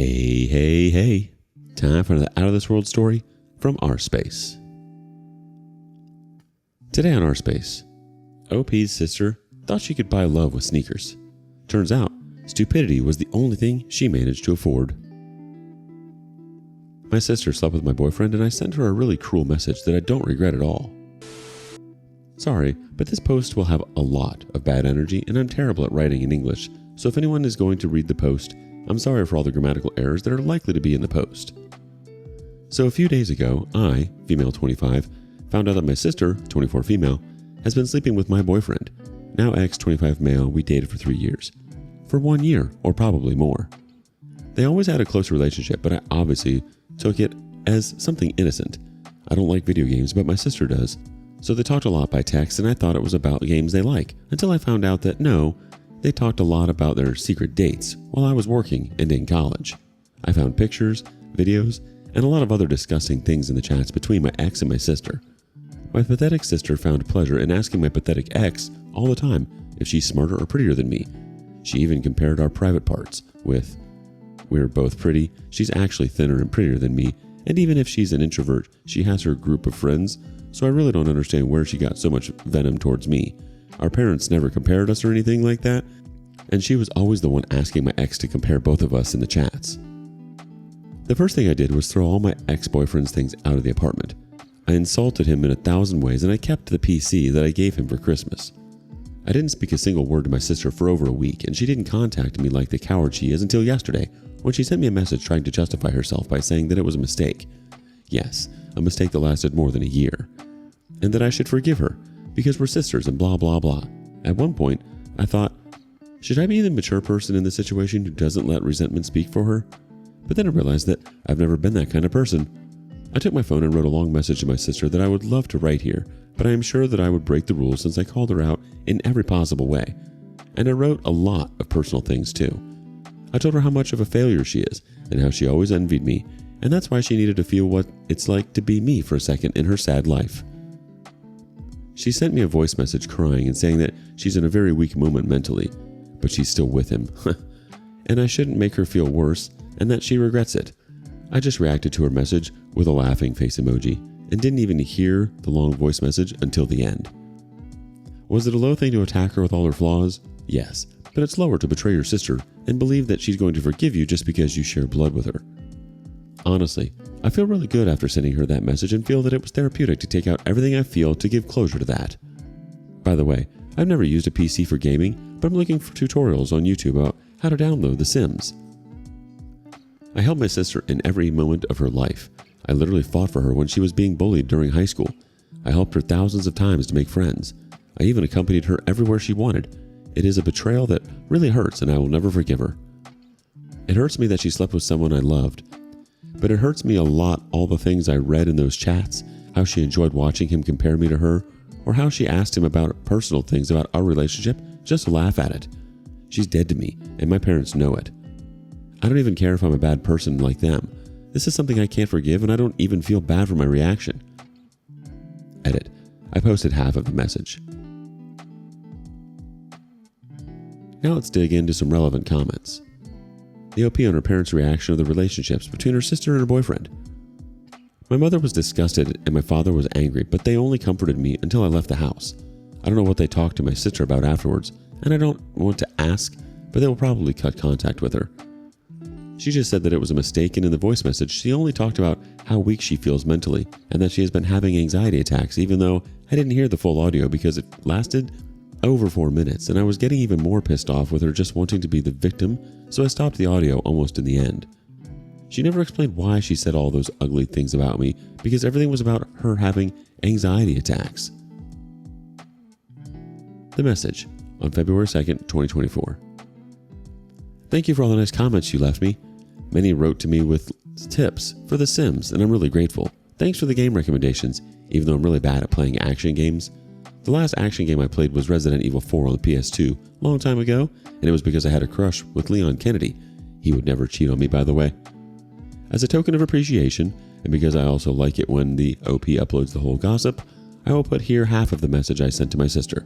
Hey, hey, hey. Time for another Out of This World story from rSpace. Today on rSpace, OP's sister thought she could buy love with sneakers. Turns out, stupidity was the only thing she managed to afford. My sister slept with my boyfriend and I sent her a really cruel message that I don't regret at all. Sorry, but this post will have a lot of bad energy and I'm terrible at writing in English, so if anyone is going to read the post, I'm sorry for all the grammatical errors that are likely to be in the post. So a few days ago, I, female 25, found out that my sister, 24 female, has been sleeping with my boyfriend, now ex 25 male we dated for 3 years. For 1 year, or probably more. They always had a close relationship, but I obviously took it as something innocent. I don't like video games, but my sister does. So they talked a lot by text and I thought it was about games they like, until I found out that no, they talked a lot about their secret dates while I was working and in college. I found pictures, videos, and a lot of other disgusting things in the chats between my ex and my sister. My pathetic sister found pleasure in asking my pathetic ex all the time if she's smarter or prettier than me. She even compared our private parts with, we're both pretty, she's actually thinner and prettier than me, and even if she's an introvert, she has her group of friends, so I really don't understand where she got so much venom towards me. Our parents never compared us or anything like that, and she was always the one asking my ex to compare both of us in the chats. The first thing I did was throw all my ex-boyfriend's things out of the apartment. I insulted him in 1,000 ways and I kept the PC that I gave him for Christmas. I didn't speak a single word to my sister for over a week and she didn't contact me like the coward she is until yesterday when she sent me a message trying to justify herself by saying that it was a mistake. Yes, a mistake that lasted more than a year. And that I should forgive her because we're sisters and blah blah blah. At one point, I thought, should I be the mature person in the situation who doesn't let resentment speak for her? But then I realized that I've never been that kind of person. I took my phone and wrote a long message to my sister that I would love to write here, but I am sure that I would break the rules since I called her out in every possible way. And I wrote a lot of personal things too. I told her how much of a failure she is and how she always envied me, and that's why she needed to feel what it's like to be me for a second in her sad life. She sent me a voice message crying and saying that she's in a very weak moment mentally, but she's still with him. And I shouldn't make her feel worse and that she regrets it. I just reacted to her message with a laughing face emoji and didn't even hear the long voice message until the end. Was it a low thing to attack her with all her flaws? Yes, but it's lower to betray your sister and believe that she's going to forgive you just because you share blood with her. Honestly, I feel really good after sending her that message and feel that it was therapeutic to take out everything I feel to give closure to that. By the way, I've never used a PC for gaming, but I'm looking for tutorials on YouTube about how to download The Sims. I helped my sister in every moment of her life. I literally fought for her when she was being bullied during high school. I helped her thousands of times to make friends. I even accompanied her everywhere she wanted. It is a betrayal that really hurts and I will never forgive her. It hurts me that she slept with someone I loved. But it hurts me a lot all the things I read in those chats, how she enjoyed watching him compare me to her, or how she asked him about personal things about our relationship just to laugh at it. She's dead to me, and my parents know it. I don't even care if I'm a bad person like them. This is something I can't forgive and I don't even feel bad for my reaction. Edit. I posted half of the message. Now let's dig into some relevant comments. The OP on her parents' reaction to the relationships between her sister and her boyfriend. My mother was disgusted and my father was angry, but they only comforted me until I left the house. I don't know what they talked to my sister about afterwards, and I don't want to ask, but they will probably cut contact with her. She just said that it was a mistake, and in the voice message, she only talked about how weak she feels mentally and that she has been having anxiety attacks, even though I didn't hear the full audio because it lasted over 4 minutes, and I was getting even more pissed off with her just wanting to be the victim, so I stopped the audio almost in the end. She never explained why she said all those ugly things about me, because everything was about her having anxiety attacks. The message on February 2nd, 2024. Thank you for all the nice comments you left me. Many wrote to me with tips for The Sims, and I'm really grateful. Thanks for the game recommendations, even though I'm really bad at playing action games. The last action game I played was Resident Evil 4 on the PS2, a long time ago, and it was because I had a crush with Leon Kennedy. He would never cheat on me, by the way. As a token of appreciation, and because I also like it when the OP uploads the whole gossip, I will put here half of the message I sent to my sister.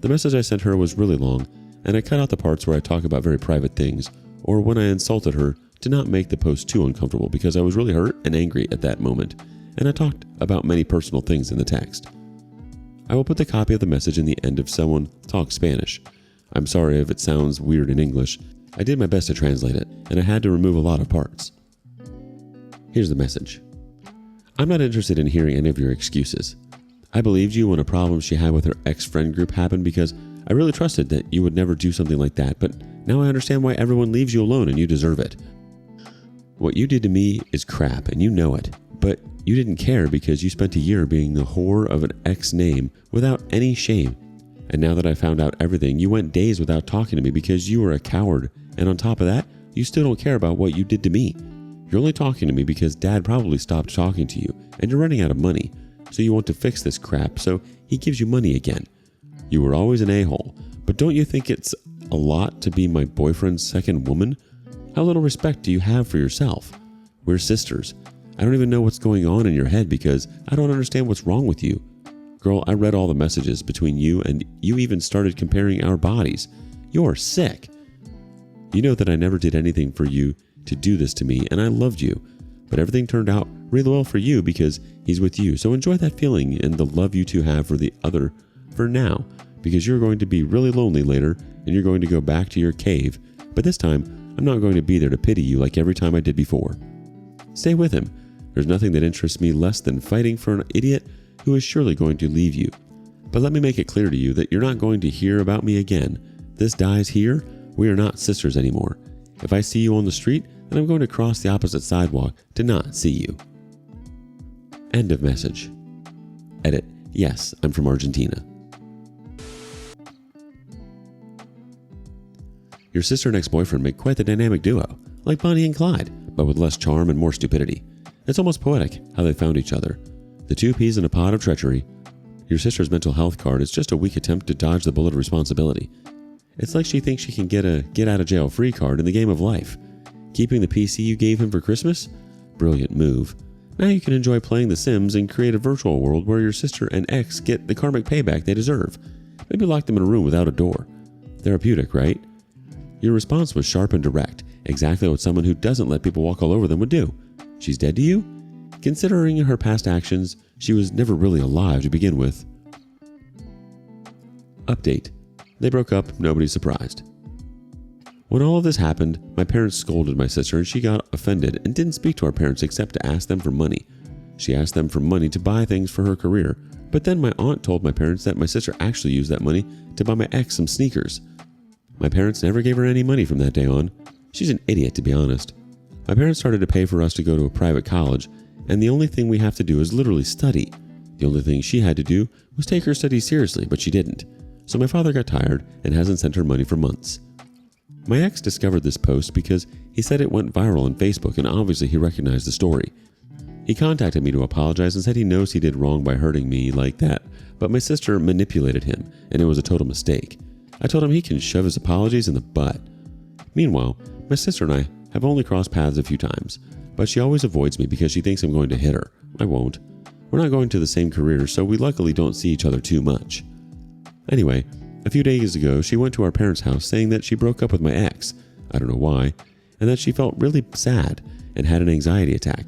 The message I sent her was really long, and I cut out the parts where I talk about very private things, or when I insulted her to not make the post too uncomfortable because I was really hurt and angry at that moment, and I talked about many personal things in the text. I will put the copy of the message in the end if someone talks Spanish. I'm sorry if it sounds weird in English. I did my best to translate it, and I had to remove a lot of parts. Here's the message. I'm not interested in hearing any of your excuses. I believed you when a problem she had with her ex-friend group happened because I really trusted that you would never do something like that, but now I understand why everyone leaves you alone and you deserve it. What you did to me is crap and you know it, but you didn't care because you spent a year being the whore of an ex name without any shame. And now that I found out everything, you went days without talking to me because you were a coward, and on top of that, you still don't care about what you did to me. You're only talking to me because Dad probably stopped talking to you, and you're running out of money, so you want to fix this crap, so he gives you money again. You were always an a-hole, but don't you think it's a lot to be my boyfriend's second woman? How little respect do you have for yourself? We're sisters. I don't even know what's going on in your head because I don't understand what's wrong with you. Girl, I read all the messages between you and you even started comparing our bodies. You're sick. You know that I never did anything for you to do this to me, and I loved you. But everything turned out really well for you because he's with you. So enjoy that feeling and the love you two have for the other for now, because you're going to be really lonely later and you're going to go back to your cave. But this time, I'm not going to be there to pity you like every time I did before. Stay with him. There's nothing that interests me less than fighting for an idiot who is surely going to leave you. But let me make it clear to you that you're not going to hear about me again. This dies here. We are not sisters anymore. If I see you on the street, then I'm going to cross the opposite sidewalk to not see you. End of message. Edit. Yes, I'm from Argentina. Your sister and ex-boyfriend make quite the dynamic duo, like Bonnie and Clyde, but with less charm and more stupidity. It's almost poetic how they found each other. The two peas in a pod of treachery. Your sister's mental health card is just a weak attempt to dodge the bullet of responsibility. It's like she thinks she can get a get-out-of-jail-free card in the game of life. Keeping the PC you gave him for Christmas? Brilliant move. Now you can enjoy playing The Sims and create a virtual world where your sister and ex get the karmic payback they deserve. Maybe lock them in a room without a door. Therapeutic, right? Your response was sharp and direct, exactly what someone who doesn't let people walk all over them would do. She's dead to you? Considering her past actions, she was never really alive to begin with. Update. They broke up, nobody's surprised. When all of this happened, my parents scolded my sister and she got offended and didn't speak to our parents except to ask them for money. She asked them for money to buy things for her career, but then my aunt told my parents that my sister actually used that money to buy my ex some sneakers. My parents never gave her any money from that day on. She's an idiot, to be honest. My parents started to pay for us to go to a private college, and the only thing we have to do is literally study. The only thing she had to do was take her studies seriously, but she didn't. So my father got tired and hasn't sent her money for months. My ex discovered this post because he said it went viral on Facebook and obviously he recognized the story. He contacted me to apologize and said he knows he did wrong by hurting me like that, but my sister manipulated him and it was a total mistake. I told him he can shove his apologies in the butt. Meanwhile, my sister and I have only crossed paths a few times, but she always avoids me because she thinks I'm going to hit her. I won't. We're not going to the same career, so we luckily don't see each other too much. Anyway, a few days ago, she went to our parents' house saying that she broke up with my ex, I don't know why, and that she felt really sad and had an anxiety attack.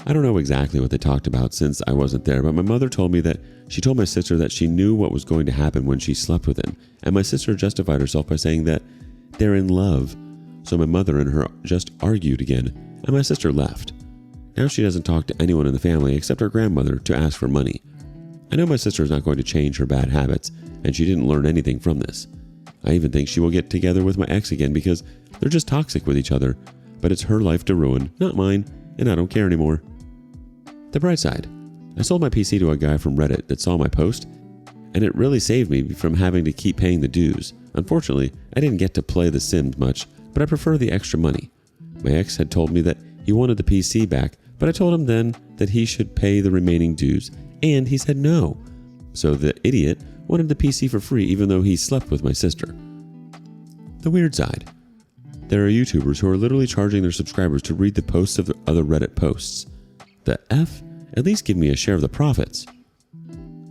I don't know exactly what they talked about since I wasn't there, but my mother told me that she told my sister that she knew what was going to happen when she slept with him, and my sister justified herself by saying that they're in love. So my mother and her just argued again, and my sister left. Now she doesn't talk to anyone in the family except her grandmother to ask for money. I know my sister is not going to change her bad habits, and she didn't learn anything from this. I even think she will get together with my ex again because they're just toxic with each other, but it's her life to ruin, not mine, and I don't care anymore. The bright side. I sold my PC to a guy from Reddit that saw my post, and it really saved me from having to keep paying the dues. Unfortunately, I didn't get to play The Sims much, but I prefer the extra money. My ex had told me that he wanted the PC back, but I told him then that he should pay the remaining dues, and he said no. So the idiot wanted the PC for free even though he slept with my sister. The weird side. There are YouTubers who are literally charging their subscribers to read the posts of other Reddit posts. The F? At least give me a share of the profits.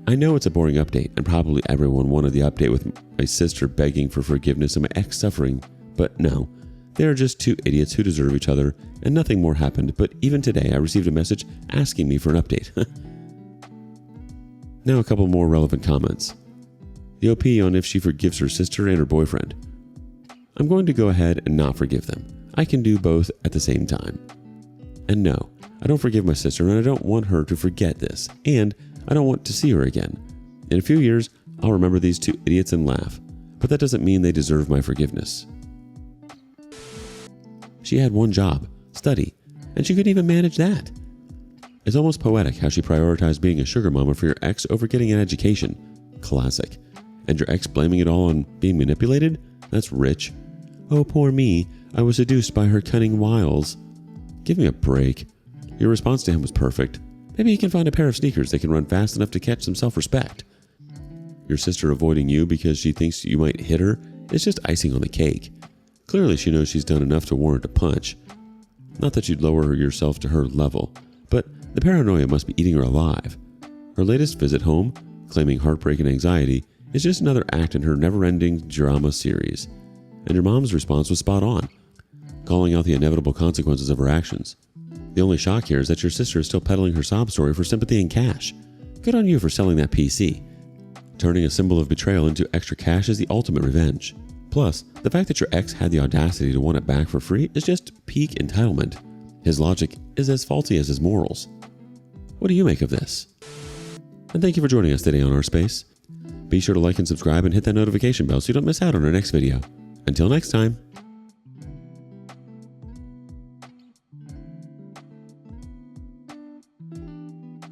I know it's a boring update, and probably everyone wanted the update with my sister begging for forgiveness and my ex suffering, but no. They are just two idiots who deserve each other, and nothing more happened, but even today I received a message asking me for an update. Now a couple more relevant comments. The OP on if she forgives her sister and her boyfriend. I'm going to go ahead and not forgive them. I can do both at the same time. And no, I don't forgive my sister, and I don't want her to forget this, and I don't want to see her again. In a few years, I'll remember these two idiots and laugh, but that doesn't mean they deserve my forgiveness. She had one job, study, and she couldn't even manage that. It's almost poetic how she prioritized being a sugar mama for your ex over getting an education. Classic. And your ex blaming it all on being manipulated? That's rich. Oh, poor me. I was seduced by her cunning wiles. Give me a break. Your response to him was perfect. Maybe he can find a pair of sneakers that can run fast enough to catch some self-respect. Your sister avoiding you because she thinks you might hit her is just icing on the cake. Clearly she knows she's done enough to warrant a punch. Not that you'd lower yourself to her level, but the paranoia must be eating her alive. Her latest visit home, claiming heartbreak and anxiety, is just another act in her never-ending drama series. And your mom's response was spot on, calling out the inevitable consequences of her actions. The only shock here is that your sister is still peddling her sob story for sympathy and cash. Good on you for selling that PC. Turning a symbol of betrayal into extra cash is the ultimate revenge. Plus, the fact that your ex had the audacity to want it back for free is just peak entitlement. His logic is as faulty as his morals. What do you make of this? And thank you for joining us today on rSpace. Be sure to like and subscribe and hit that notification bell so you don't miss out on our next video. Until next time.